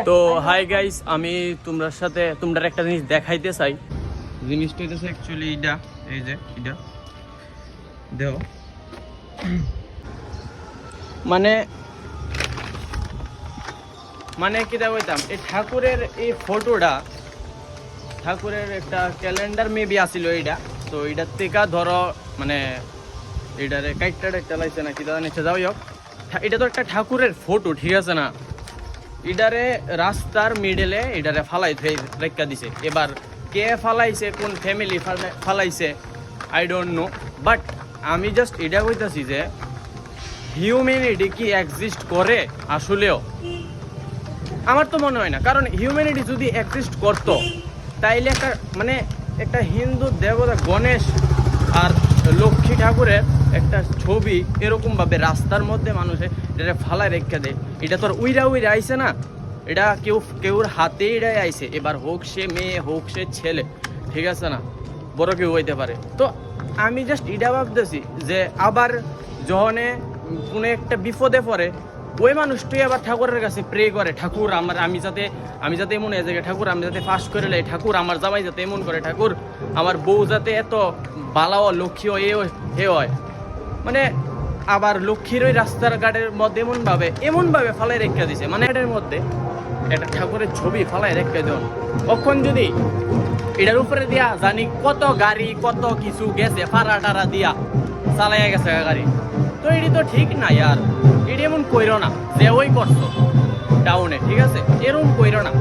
তো hi guys, আমি তোমরা একটা জিনিস দেখাইতে চাই। জিনিসটা হইতেছে অ্যাকচুয়ালি এটা, এই যে এটা দেখো, মানে কিটা কইতাম, এই ঠাকুরের এই ফটোটা, ঠাকুরের একটা ক্যালেন্ডার মেবি আসিল এইটা। তো এইটার থেকে ধরো মানে এইটারে কাইটটা চালাইছে না কি জানি, যাও হোক, এটা তো একটা ঠাকুরের ফটো, ঠিক আছে না? এটারে রাস্তার মিডলে এটারে রেখা দিছে। এবার কে ফালাইছে, কোন ফ্যামিলি ফালাইছে, আই ডোন্ট নো। বাট আমি জাস্ট এটা কইতাছি যে হিউম্যানিটি কি এক্সিস্ট করে আসলেও? আমার তো মনে হয় না। কারণ হিউম্যানিটি যদি এক্সিস্ট করতো তাইলে একটা হিন্দু দেবতা গণেশ আর লক্ষ্মী ঠাকুরের একটা ছবি এরকমভাবে রাস্তার মধ্যে মানুষে এটা ফালায় রেখে দেয়। এটা তো আর উইরা আইছে না, এটা কেউর হাতে এটাই আইছে। এবার হোক সে মেয়ে, হোক সে ছেলে, ঠিক আছে না, বড় কেউ হইতে পারে। তো আমি জাস্ট এটা ভাবতেছি যে আবার যখন কোনো একটা বিপদে পড়ে ওই মানুষটাই আবার ঠাকুরের কাছে প্রে করে, ঠাকুর আমি যাতে এমন হয়ে যায়, ঠাকুর আমি যাতে ফাঁস করে লাই, ঠাকুর আমার জামাই যাতে এমন করে, ঠাকুর আমার বউ যাতে এত বালাও লক্ষ্মী এ হয়। মানে আবার লক্ষ্মীর ওই রাস্তার ঘাটের মধ্যে এমনভাবে ফালাই রেখে দিছে, মানে এটার মধ্যে একটা ঠাকুরের ছবি ফালাই রেখে দেন। কখন যদি এটার উপরে দিয়া জানি কত গাড়ি কত কিছু গেছে, ফাড়া টারা দিয়া চালাইয়া গেছে গাড়ি। তো এটি তো ঠিক না ইয়ার, এটি এমন কইরো না যে ওই করছো টাউনে, ঠিক আছে? এরকম কইরো না।